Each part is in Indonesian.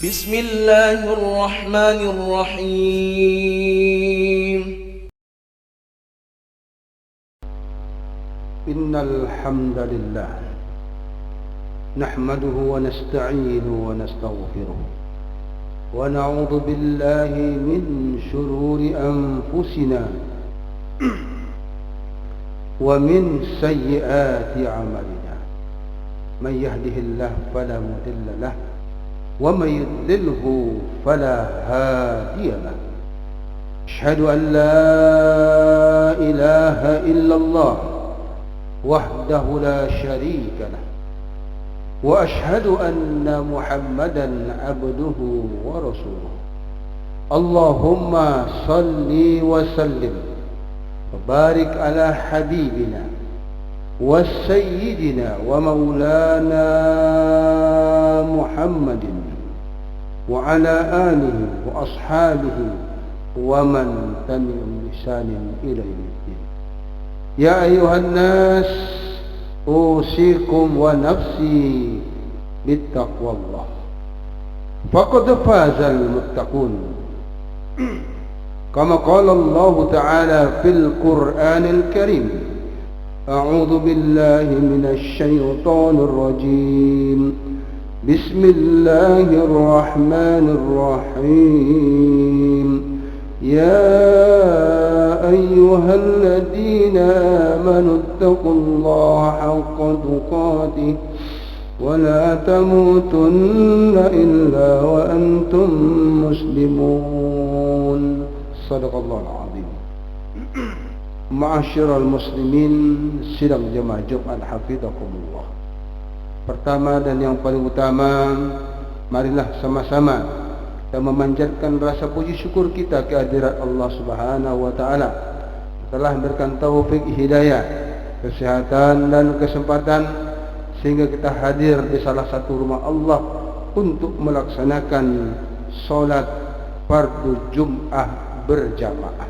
بسم الله الرحمن الرحيم. إن الحمد لله نحمده ونستعينه ونستغفره ونعوذ بالله من شرور أنفسنا ومن سيئات أعمالنا. من يهده الله فلا مضل له ومن يضلله فلا هادي له. أشهد أن لا إله إلا الله وحده لا شريك له وأشهد أن محمدا عبده ورسوله. اللهم صل وسلم وبارك على حبيبنا وسيدنا ومولانا محمد وعلى آله وأصحابه ومن تبعهم بإحسان إلى يوم الدين. يا أيها الناس أوصيكم ونفسي بالتقوى الله فقد فاز المتقون. كما قال الله تعالى في القرآن الكريم: أعوذ بالله من الشيطان الرجيم. بسم الله الرحمن الرحيم. يا أيها الذين آمنوا اتقوا الله حق تقاته ولا تموتن إلا وأنتم مسلمون. صدق الله العظيم. Ma'asyiral muslimin sidang jemaah Jumat hafizakumullah. Pertama dan yang paling utama, marilah sama-sama kita memanjatkan rasa puji syukur kita kehadirat Allah Subhanahu wa taala telah memberikan taufik hidayah, kesehatan dan kesempatan sehingga kita hadir di salah satu rumah Allah untuk melaksanakan solat fardu Jumat berjamaah.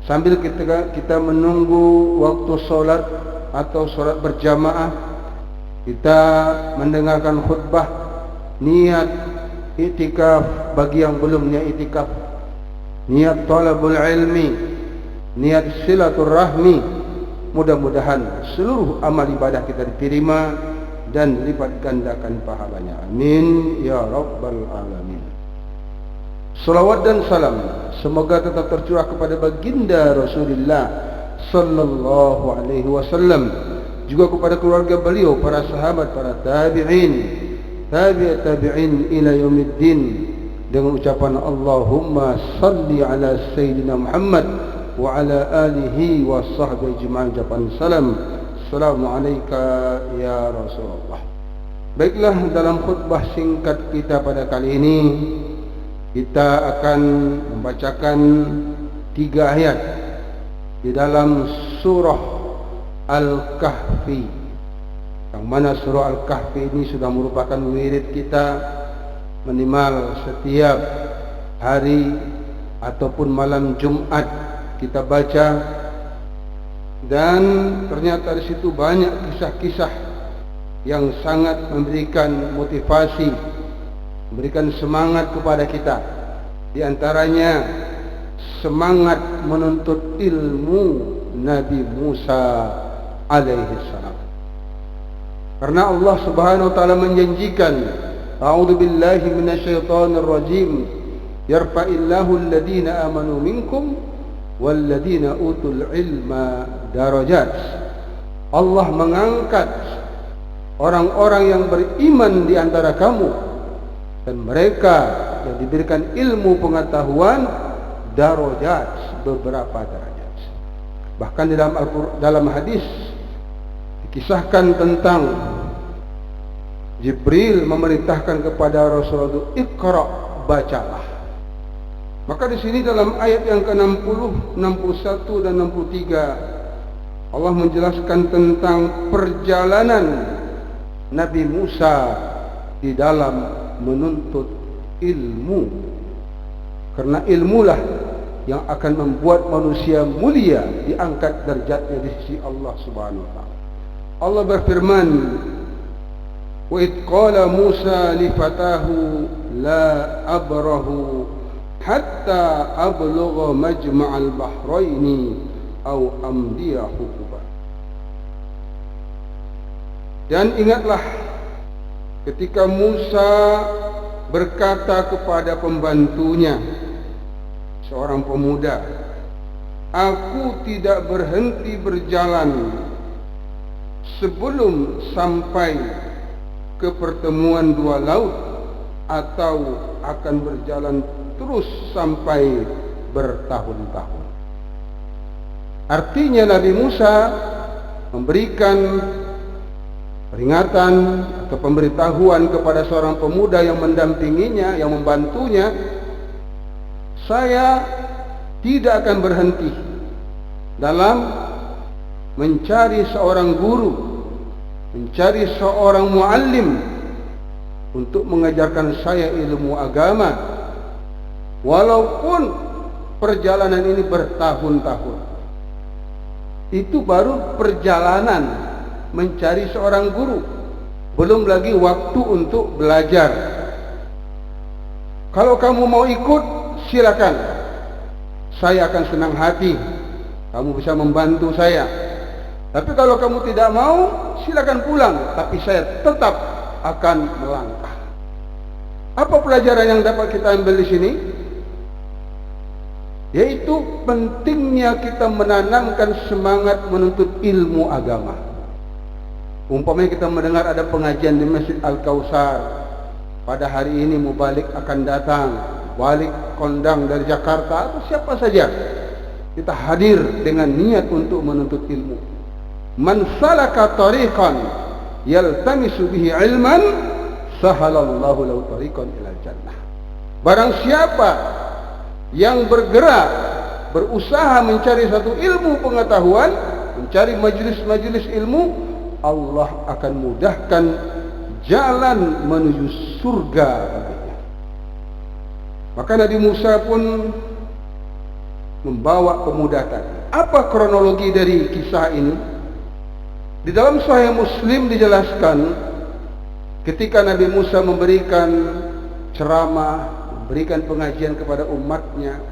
Sambil kita menunggu waktu solat atau solat berjamaah, kita mendengarkan khutbah niat iktikaf bagi yang belum niat iktikaf, niat talabul ilmi, niat silaturahmi. Mudah-mudahan seluruh amal ibadah kita diterima dan lipat gandakan pahalanya. Amin ya rabbal alamin. Salawat dan salam semoga tetap tercurah kepada baginda Rasulullah sallallahu alaihi wasallam, juga kepada keluarga beliau, para sahabat, para tabi'in, tabi'in ila yaumiddin, dengan ucapan Allahumma salli ala sayyidina Muhammad wa ala alihi wa sahbihi ajma'in. Ucapan salam, assalamu alayka ya Rasulullah. Baiklah, dalam khutbah singkat kita pada kali ini kita akan membacakan 3 ayat di dalam surah Al-Kahfi, yang mana surah Al-Kahfi ini sudah merupakan wirid kita minimal setiap hari ataupun malam Jumat kita baca, dan ternyata di situ banyak kisah-kisah yang sangat memberikan motivasi, memberikan semangat kepada kita. Di antaranya semangat menuntut ilmu Nabi Musa alaihi salam. Karena Allah Subhanahu wa taala menjanjikan, a'udzu billahi minasyaitonir rajim, yarfa'illahu alladhina amanu minkum walladhina utul ilma darajat. Allah mengangkat orang-orang yang beriman di antara kamu dan mereka yang diberikan ilmu pengetahuan darajat, beberapa derajat. Bahkan di dalam hadis dikisahkan tentang Jibril memerintahkan kepada Rasulullah, Iqra, bacalah. Maka di sini dalam ayat yang ke-60, 61 dan 63 Allah menjelaskan tentang perjalanan Nabi Musa di dalam menuntut ilmu. Karena ilmulah yang akan membuat manusia mulia, diangkat derajatnya di sisi Allah Subhanahu wa taala. Allah berfirman, Wa id qala Musa li fatahu la abrahu hatta ablugha majma'al bahraini aw amdiya hukuba. Dan ingatlah ketika Musa berkata kepada pembantunya, seorang pemuda, aku tidak berhenti berjalan sebelum sampai ke pertemuan dua laut, atau akan berjalan terus sampai bertahun-tahun. Artinya Nabi Musa memberikan peringatan atau pemberitahuan kepada seorang pemuda yang mendampinginya, yang membantunya, saya tidak akan berhenti dalam mencari seorang guru, mencari seorang muallim untuk mengajarkan saya ilmu agama, walaupun perjalanan ini bertahun-tahun. Itu baru perjalanan mencari seorang guru, belum lagi waktu untuk belajar. Kalau kamu mau ikut, silakan, saya akan senang hati, kamu bisa membantu saya. Tapi kalau kamu tidak mau, silakan pulang, tapi saya tetap akan melangkah. Apa pelajaran yang dapat kita ambil di sini? Yaitu pentingnya kita menanamkan semangat menuntut ilmu agama. Umpamanya kita mendengar ada pengajian di Masjid Al-Kautsar, pada hari ini mubalik akan datang, balik kondang dari Jakarta atau siapa saja, kita hadir dengan niat untuk menuntut ilmu. Man salaka tariqan yaltamisu bihi ilman sahalallahu lahu tariqan ilal jannah. Barang siapa yang bergerak, berusaha mencari satu ilmu pengetahuan, mencari majelis-majelis ilmu, Allah akan mudahkan jalan menuju surga baginya. Maka Nabi Musa pun membawa pemuda tadi. Apa kronologi dari kisah ini? Di dalam Sahih Muslim dijelaskan, ketika Nabi Musa memberikan ceramah, memberikan pengajian kepada umatnya,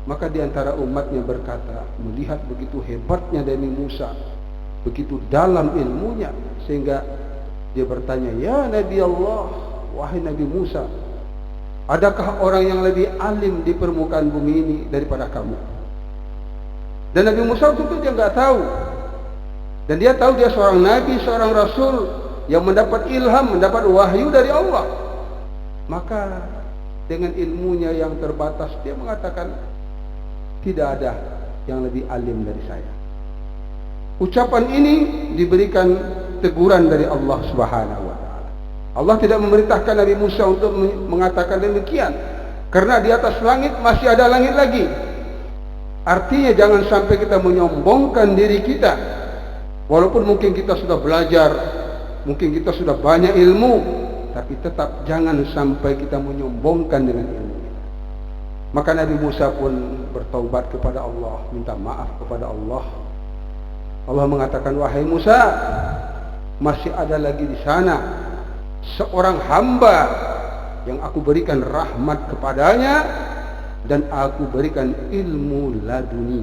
maka di antara umatnya berkata, melihat begitu hebatnya Nabi Musa, begitu dalam ilmunya, sehingga dia bertanya, ya Nabi Allah, wahai Nabi Musa, adakah orang yang lebih alim di permukaan bumi ini daripada kamu? Dan Nabi Musa itu dia nggak tahu, dan dia tahu dia seorang nabi, seorang rasul yang mendapat ilham, mendapat wahyu dari Allah. Maka dengan ilmunya yang terbatas, dia mengatakan, tidak ada yang lebih alim dari saya. Ucapan ini diberikan teguran dari Allah Subhanahu wa taala. Allah tidak memerintahkan Nabi Musa untuk mengatakan demikian, karena di atas langit masih ada langit lagi. Artinya jangan sampai kita menyombongkan diri kita, walaupun mungkin kita sudah belajar, mungkin kita sudah banyak ilmu, tapi tetap jangan sampai kita menyombongkan dengan ilmu kita. Maka Nabi Musa pun bertaubat kepada Allah, minta maaf kepada Allah. Allah mengatakan, wahai Musa, masih ada lagi di sana seorang hamba yang aku berikan rahmat kepadanya dan aku berikan ilmu laduni.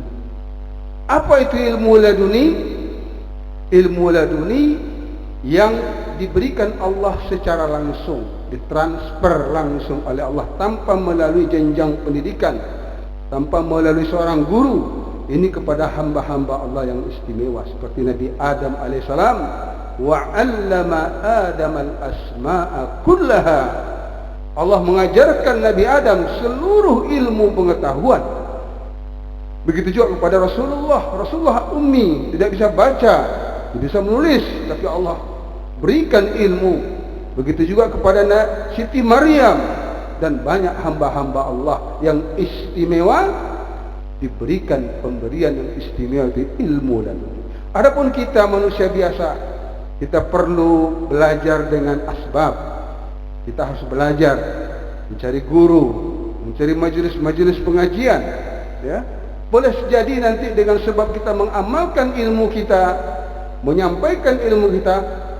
Apa itu ilmu laduni? Ilmu laduni yang diberikan Allah secara langsung, ditransfer langsung oleh Allah tanpa melalui jenjang pendidikan, tanpa melalui seorang guru. Ini kepada hamba-hamba Allah yang istimewa seperti Nabi Adam alaihissalam. Wa 'allama Adam al-asma'a kullaha. Allah mengajarkan Nabi Adam seluruh ilmu pengetahuan. Begitu juga kepada Rasulullah. Rasulullah ummi, tidak bisa baca, tidak bisa menulis, tapi Allah berikan ilmu. Begitu juga kepada Siti Maryam dan banyak hamba-hamba Allah yang istimewa, diberikan pemberian yang istimewa di ilmu dan adapun kita manusia biasa, kita perlu belajar dengan asbab. Kita harus belajar, mencari guru, mencari majelis-majelis pengajian, ya. Boleh jadi nanti dengan sebab kita mengamalkan ilmu kita, menyampaikan ilmu kita,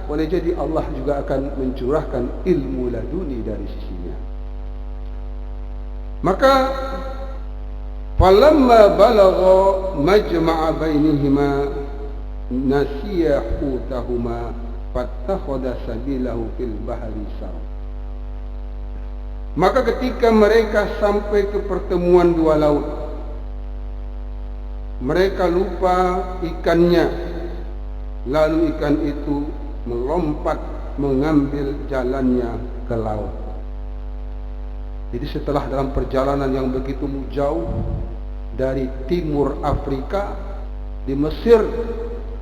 boleh jadi Allah juga akan mencurahkan ilmu laduni dari sisinya. Maka falamma balagha majma'a bainihima nasiya hutahuma fattakhadha sabilahu fil bahri sarab. Maka ketika mereka sampai ke pertemuan dua laut, mereka lupa ikannya, lalu ikan itu melompat mengambil jalannya ke laut. Jadi setelah dalam perjalanan yang begitu jauh dari timur Afrika di Mesir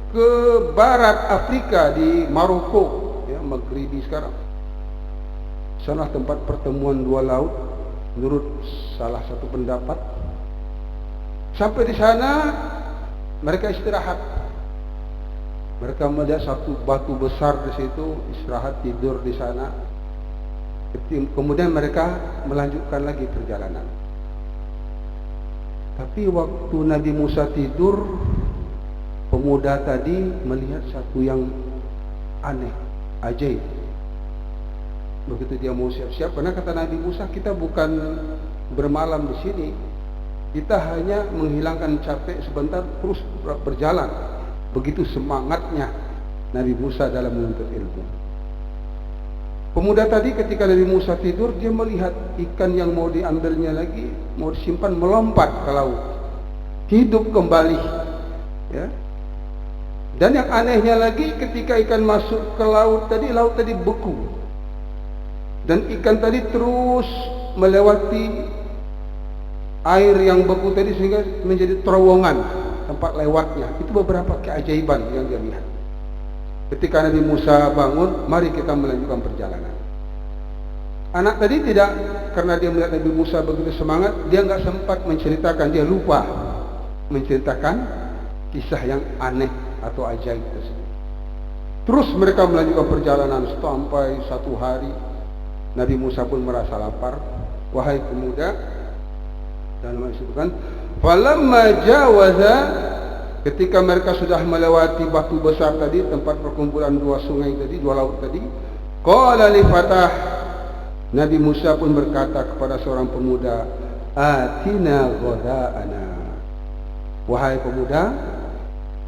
ke barat Afrika di Maroko, ya, Maghribi sekarang, sana tempat pertemuan dua laut menurut salah satu pendapat. Sampai di sana mereka istirahat. Mereka melihat satu batu besar di situ, istirahat tidur di sana. Kemudian mereka melanjutkan lagi perjalanan. Tapi waktu Nabi Musa tidur, pemuda tadi melihat satu yang aneh, ajaib. Begitu dia mau siap-siap, karena kata Nabi Musa, kita bukan bermalam di sini, kita hanya menghilangkan capek sebentar terus berjalan. Begitu semangatnya Nabi Musa dalam menuntut ilmu. Pemuda tadi ketika Nabi Musa tidur, dia melihat ikan yang mau diambilnya lagi, mau disimpan, melompat ke laut, hidup kembali, ya. Dan yang anehnya lagi, ketika ikan masuk ke laut tadi beku, dan ikan tadi terus melewati air yang beku tadi sehingga menjadi terowongan tempat lewatnya. Itu beberapa keajaiban yang dia lihat. Ketika Nabi Musa bangun, mari kita melanjutkan perjalanan. Anak tadi tidak, karena dia melihat Nabi Musa begitu semangat, dia nggak sempat menceritakan, dia lupa menceritakan kisah yang aneh atau ajaib tersebut. Terus mereka melanjutkan perjalanan sampai satu hari. Nabi Musa pun merasa lapar. Wahai pemuda, dalam disebutkan, falamma jawaza, ketika mereka sudah melewati batu besar tadi, tempat perkumpulan dua sungai tadi, dua laut tadi, qala li fatah, Nabi Musa pun berkata kepada seorang pemuda, atina ghada'ana. Wahai pemuda,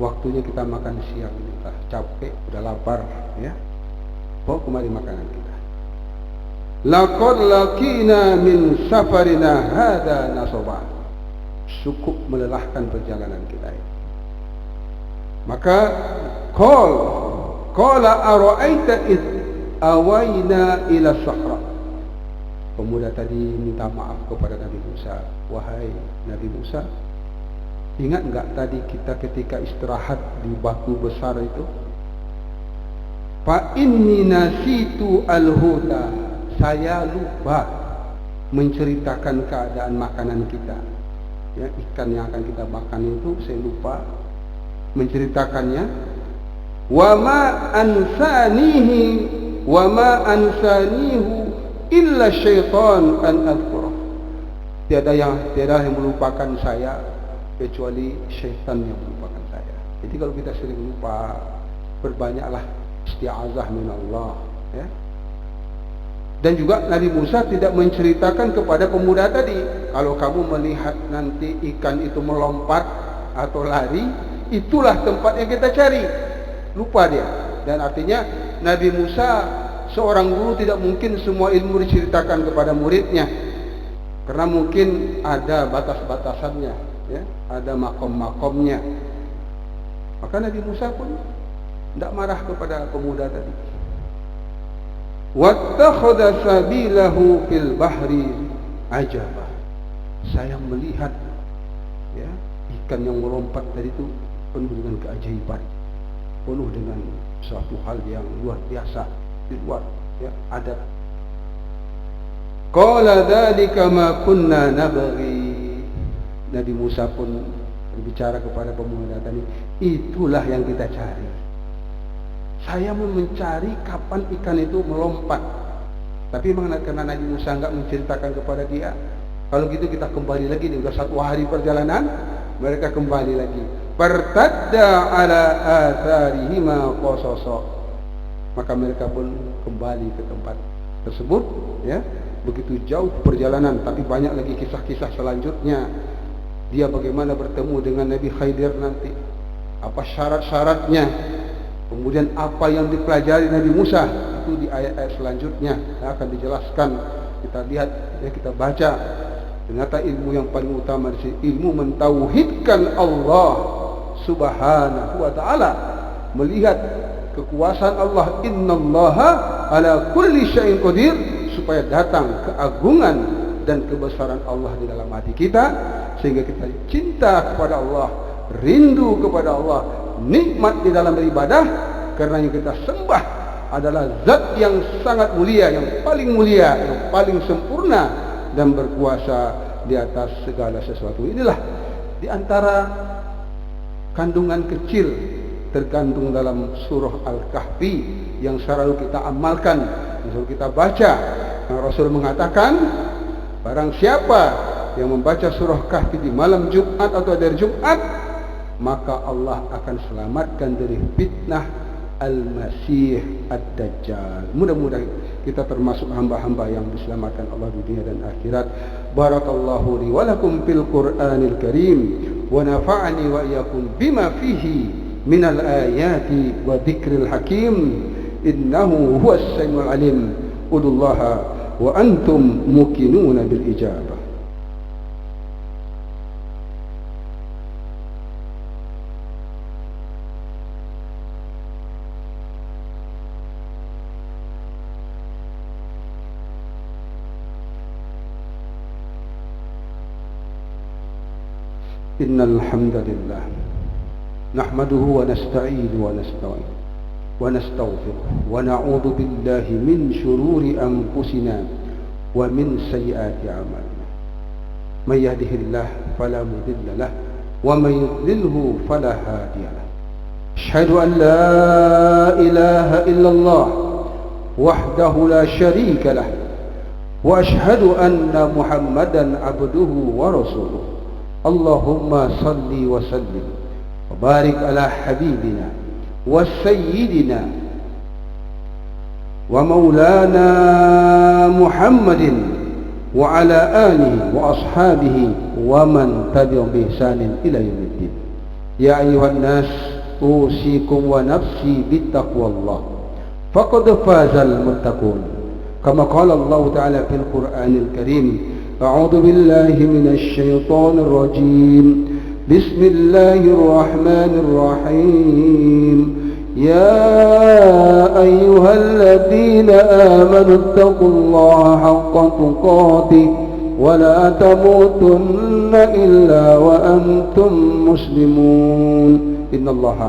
waktunya kita makan siang, kita capek, udah lapar, ya. Bawa kemari makanan kita. Laqad laqina min safarina hadza nasaba. Cukup melelahkan perjalanan kita ini. Maka qala ara'aita id awayna ila sahra. Pemuda tadi minta maaf kepada Nabi Musa. Wahai Nabi Musa, ingat enggak tadi kita ketika istirahat di batu besar itu? Fa inni nasitu al-huda. Saya lupa menceritakan keadaan makanan kita. Ya, ikan yang akan kita makan itu saya lupa menceritakannya. Wa ma ansanihu illa syaitan an adhkura. Tiada yang melupakan saya kecuali syaitan yang melupakan saya. Jadi kalau kita sering lupa, perbanyaklah isti'azah min Allah, ya. Dan juga Nabi Musa tidak menceritakan kepada pemuda tadi, kalau kamu melihat nanti ikan itu melompat atau lari, itulah tempat yang kita cari. Lupa dia. Dan artinya Nabi Musa seorang guru tidak mungkin semua ilmu diceritakan kepada muridnya, karena mungkin ada batas-batasannya, ya, ada makom-makomnya. Maka Nabi Musa pun tidak marah kepada pemuda tadi. Wattakhadha sabilahu fil bahri ajaba. Saya melihat, ya, ikan yang melompat tadi itu penuh dengan keajaiban, penuh dengan suatu hal yang luar biasa, di luar, ya, adat. Qala dzalika ma kunna nabghi. Nabi Musa pun berbicara kepada pemuda tadi, itulah yang kita cari. Saya mau mencari kapan ikan itu melompat. Tapi karena Nabi Musa enggak menceritakan kepada dia, kalau gitu kita kembali lagi. Sudah satu hari perjalanan, mereka kembali lagi. Fartadda ala atharihima qasasa. maka mereka pun kembali ke tempat tersebut, ya. Begitu jauh perjalanan, tapi banyak lagi kisah-kisah selanjutnya. Dia bagaimana bertemu dengan Nabi Khidir nanti, apa syarat-syaratnya, kemudian apa yang dipelajari Nabi Musa, itu di ayat-ayat selanjutnya akan dijelaskan. Kita lihat, ya, kita baca. Ternyata ilmu yang paling utama di sini ilmu mentauhidkan Allah Subhanahu wa taala, melihat kekuasaan Allah, innallaha ala kulli syai'in qadir, supaya datang keagungan dan kebesaran Allah di dalam hati kita, sehingga kita cinta kepada Allah, rindu kepada Allah, nikmat di dalam beribadah, karena yang kita sembah adalah zat yang sangat mulia, yang paling sempurna dan berkuasa di atas segala sesuatu. Inilah di antara kandungan kecil terkandung dalam surah Al-Kahfi yang selalu kita amalkan, yang selalu kita baca. Rasul mengatakan, barang siapa yang membaca surah Kahfi di malam Jumat atau dari Jumat, maka Allah akan selamatkan dari fitnah Al-Masih Ad-Dajjal. Mudah-mudahan kita termasuk hamba-hamba yang diselamatkan Allah di dunia dan akhirat. Barakallahu li wa lakum fil Qur'anil Karim, wa nafa'ani wa iyyakum bima fihi minal ayati wa dzikril hakim. Innahu huwas samiul alim. Udullaha wa antum muqinuna bil ijabah. Innal hamdalillah nahmaduhu wa nasta'inuhu wa nasta'in wa nastaghfiruh wa na'udzu billahi min shururi anfusina wa min sayyiati a'malina. May yahdihillahu fala mudilla lahu wa may yudlilhu fala hadiya lahu. Asyhadu an la ilaha illallah wahdahu la syarika lahu wa asyhadu anna Muhammadan abduhu wa rasuluh. Allahumma salli wa sallim wa barik ala habibina wa sayyidina wa maulana Muhammadin wa ala alihi wa ashabihi wa man tabi'ahum bi ihsanin ila yaumiddin. Ya ayyuhan nas, usikum wa nafsi bittaqwallah faqad fazal muttaqun. Kama qala Allah ta'ala fil Qur'anil Karim, أعوذ بالله من الشيطان الرجيم بسم الله الرحمن الرحيم يا أيها الذين آمنوا اتقوا الله حق تقاته ولا تموتن إلا وأنتم مسلمون إن الله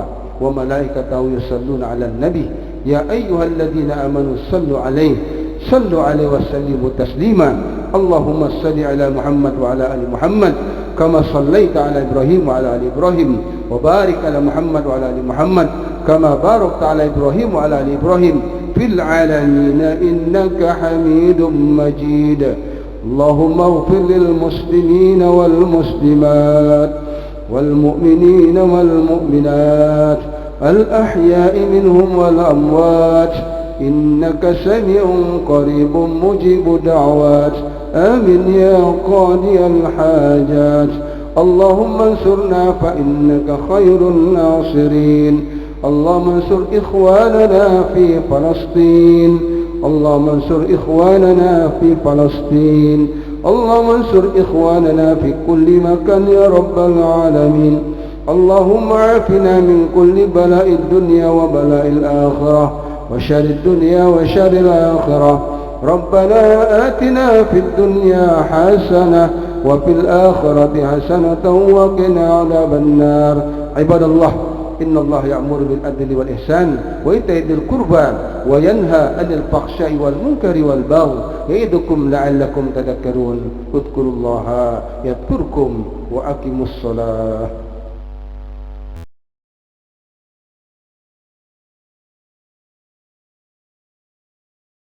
وملائكته يصلون على النبي يا أيها الذين آمنوا صلوا عليه وسلموا تسليما. اللهم صل على محمد وعلى آل محمد كما صليت على إبراهيم وعلى آل إبراهيم وبارك على محمد وعلى آل محمد كما باركت على إبراهيم وعلى آل إبراهيم في العالمين إنك حميد مجيد. اللهم اغفر للمسلمين والمسلمات والمؤمنين والمؤمنات الأحياء منهم والأموات إنك سميع قريب مجيب دعوات. آمين يا قاضي الحاجات. اللهم انصرنا فإنك خير الناصرين. اللهم انصر إخواننا في فلسطين. اللهم انصر إخواننا في فلسطين. اللهم انصر إخواننا في كل مكان يا رب العالمين. اللهم عافنا من كل بلاء الدنيا وبلاء الآخرة وشر الدنيا وشر الآخرة. ربنا آتنا في الدنيا حسنة وفي الآخرة حسنة وقنا عذاب النار. عباد الله، إن الله يأمر بالعدل والإحسان وإيتاء ذي القربى وينهى عن الفحشاء والمنكر والبغي يعظكم لعلكم تذكرون. اذكروا الله يذكركم وأقيموا الصلاة.